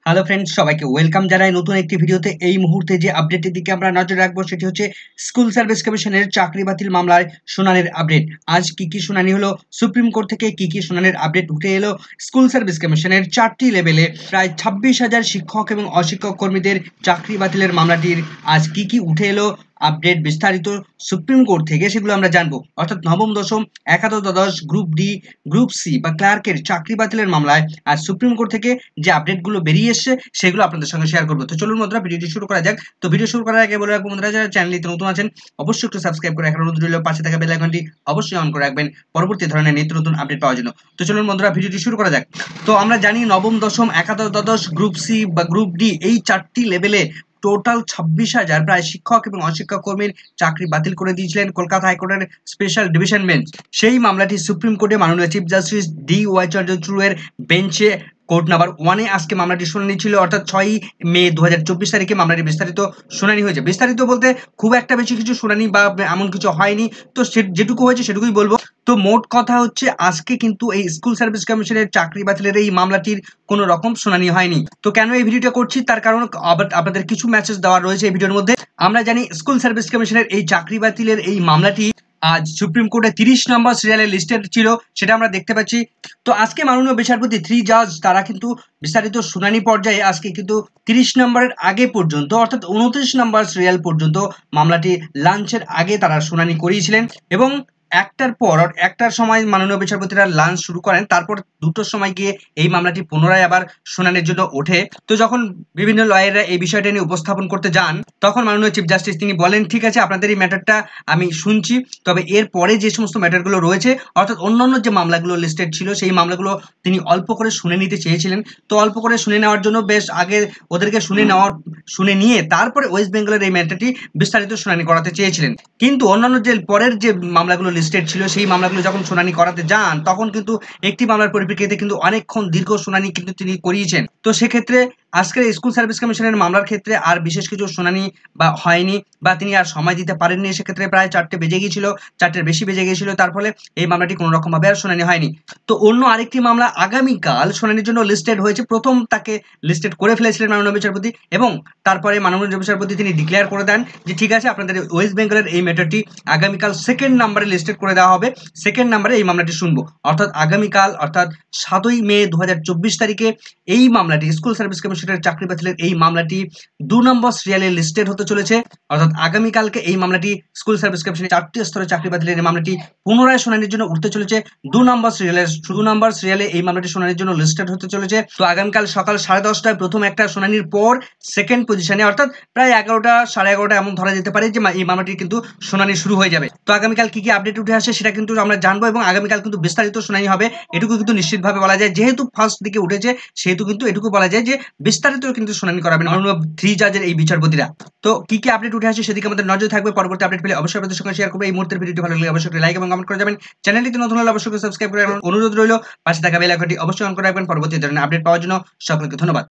Hello friends, সবাইকে welcome জানাই নতুন একটি ভিডিওতে। এই মুহূর্তে যে আপডেটের দিকে আমরা নজর রাখবো সেটি হচ্ছে স্কুল সার্ভিস কমিশনের চাকরি বাতিল মামলায় শুনানির আপডেট। আজ কি শুনানি হলো, সুপ্রিম কোর্ট থেকে কি শুনানির আপডেট উঠে এলো। স্কুল সার্ভিস কমিশনের 4টি লেভেলে প্রায় 26,000 শিক্ষক এবং অশিক্ষক কর্মীদের চাকরি বাতিলের মামলাটির আজ কি উঠে এলো আপডেট বিস্তারিত সুপ্রিম কোর্ট থেকে, সেগুলো আমরা জানবো। অর্থাৎ নবম দশম একাদশ দ্বাদশ গ্রুপ ডি গ্রুপ সি বা ক্লার্কের চাকরি বাতিলের মামলায় আজ সুপ্রিম কোর্ট থেকে যে আপডেটগুলো বেরিয়ে এসছে সেগুলো আপনাদের সঙ্গে শেয়ার করবো। তো চলুন বন্ধুরা, ভিডিওটি শুরু করা যাক। তো ভিডিও শুরু করার আগে বলে রাখবো বন্ধুরা, যারা চ্যানেলটিতে নতুন আছেন অবশ্যই একটু সাবস্ক্রাইব করে রাখার অনুরোধ রইল। পাশে থাকা বেল আইকনটি অবশ্যই অন করে রাখবেন পরবর্তী ধরনের নিত্য নতুন আপডেট পাওয়ার জন্য। তো চলুন বন্ধুরা, ভিডিওটি শুরু করা যাক। তো আমরা জানি নবম দশম একাদশ দ্বাদশ গ্রুপ সি বা গ্রুপ ডি এই 4টি লেভেলে টোটাল 26,000 প্রায় শিক্ষক এবং অশিক্ষক কর্মীর চাকরি বাতিল করে দিয়েছিলেন কলকাতা হাইকোর্টের স্পেশাল ডিভিশন বেঞ্চ। সেই মামলাটি সুপ্রিম কোর্টে মাননীয় চিফ জাস্টিস DY চন্দ্রচূড়ের বেঞ্চে কোর্ট নাম্বার 1-এ আজকে মামলাটি শুনানি ছিল। অর্থাৎ 6 মে 2024 তারিখে মামলাটি বিস্তারিত শুনানি হয়েছে। বিস্তারিত বলতে খুব একটা বেশি কিছু শুনানি বা এমন কিছু হয়নি, তো যেটুকু হয়েছে সেটুকুই বলবো। তো মোট কথা হচ্ছে আজকে কিন্তু এই স্কুল সার্ভিস কমিশনের চাকরি বাতিলের এই মামলাটির কোনো রকম শুনানি হয়নি। তো কেন এই ভিডিওটা করছি তার কারণ আপনাদের কিছু মেসেজ দেওয়া রয়েছে এই ভিডিওর মধ্যে। আমরা জানি স্কুল সার্ভিস কমিশনের এই চাকরি বাতিলের এই মামলাটি আজ সুপ্রিম কোর্টে 30 নম্বর সিরিয়ালে লিস্টেড ছিল, সেটা আমরা দেখতে পাচ্ছি। তো আজকে মাননীয় বিচারপতি 3 জাজ তারা কিন্তু বিস্তারিত শুনানি পর্যায়ে আজকে কিন্তু 30 নম্বরের আগে পর্যন্ত অর্থাৎ 29 নম্বর সিরিয়াল পর্যন্ত মামলাটি লাঞ্চের আগে তারা শুনানি করিয়েছিলেন এবং একটার সময় মাননীয় বিচারপতিরা লাঞ্চ শুরু করেন। তারপর 2টোর সময় গিয়ে এই মামলাটি পুনরায় আবার শুনানির জন্য ওঠে। তো যখন বিভিন্ন লয়াররা এই বিষয়টা নিয়ে উপস্থাপন করতে যান, তখন মাননীয় চিফ জাস্টিস তিনি বলেন, ঠিক আছে আপনাদের এই ম্যাটারটা আমি শুনছি, তবে এর পরে যে সমস্ত ম্যাটারগুলো রয়েছে অর্থাৎ অন্যান্য যে মামলাগুলো লিস্টেড ছিল সেই মামলাগুলো তিনি অল্প করে শুনে নিতে চেয়েছিলেন। তো অল্প করে শুনে নেওয়ার জন্য বেশ আগে ওদেরকে শুনে নিয়ে তারপরে ওয়েস্ট বেঙ্গলের এই ম্যাটারটি বিস্তারিত শুনানি করাতে চেয়েছিলেন। কিন্তু অন্যান্য যে পরের যে মামলাগুলো লিস্টেড ছিল সেই মামলাগুলো যখন শুনানি করাতে যান তখন কিন্তু একটি মামলার পরিপ্রেক্ষিতে কিন্তু অনেকক্ষণ দীর্ঘ শুনানি কিন্তু তিনি করিয়েছেন। তো সেক্ষেত্রে আজকের স্কুল সার্ভিস কমিশনের মামলার ক্ষেত্রে আর বিশেষ কিছু শুনানি বা হয়নি বা তিনি আর সময় দিতে পারেননি। সেক্ষেত্রে প্রায় 4টে বেজে গিয়েছিল, 4টের বেশি বেজে গিয়েছিল, তার ফলে এই মামলাটি কোনো রকম ভাবে আর শুনানি হয়নি। তো অন্য আরেকটি মামলা আগামীকাল শুনানির জন্য লিস্টেড হয়েছে। প্রথম তাকে লিস্টেড করে ফেলেছিলেন মাননীয় বিচারপতি এবং তারপরে মাননীয় বিচারপতি তিনি ডিক্লেয়ার করে দেন যে ঠিক আছে আপনাদের ওয়েস্ট বেঙ্গলের এই ম্যাটারটি আগামীকাল 2nd নাম্বারে লিস্টেড করে দেওয়া হবে, 2nd নাম্বারে এই মামলাটি শুনবো। অর্থাৎ আগামীকাল অর্থাৎ 7ই মে 2024 তারিখে এই মামলাটি স্কুল সার্ভিস কমিশনের চাকরি বাতিলের এই মামলাটি 2 নম্বর সিরিয়ালে লিস্টেড হতে চলেছে। অর্থাৎ আগামীকালকে এই মামলাটি স্কুল সার্ভিস কমিশনের 4টি স্তরে চাকরি বাতিলের এই মামলাটি পুনরায় শুনানির জন্য উঠতে চলেছে 2 নম্বর সিরিয়ালে এই মামলাটি শুনানির জন্য লিস্টেড হতে চলেছে। তো আগামীকাল সকাল 10:30টায় প্রথম একটা শুনানির পর 2nd পজিশনে অর্থাৎ প্রায় 11টা 11:30 এমন ধরা যেতে পারে যে এই মামলাটি কিন্তু শুনানি শুরু হয়ে যাবে। তো আগামীকাল কি আপডেট উঠে আসে সেটা কিন্তু আমরা জানবো এবং আগামীকাল কিন্তু বিস্তারিত শুনানি হবে, এটুকু কিন্তু নিশ্চিতভাবে বলা যায়। যেহেতু ফার্স্ট দিকে উঠেছে সেহেতু কিন্তু এটুকু বলা যায় যে বিস্তারিত কিন্তু শুনানি করাবেন মাননীয় 3 জাজের এই বিচারপতিরা। তো কি আপডেট উঠে আসে সেদিকে আমাদের নজর থাকবে। পরবর্তী আপডেট পেলে অবশ্যই আপনাদের সঙ্গে শেয়ার করবো। এই মুহূর্তের ভিডিওটি ভালো লাগলে অবশ্যই লাইক এবং কমেন্ট করে যাবেন। চ্যানেলটিতে নতুন হলে অবশ্যই সাবস্ক্রাইব করে রাখবেন অনুরোধ রইল। পাশে থাকা বেল আইকনটি অবশ্যই অন করে রাখবেন পরবর্তী ধরনের আপডেট পাওয়ার জন্য। সকলকে ধন্যবাদ।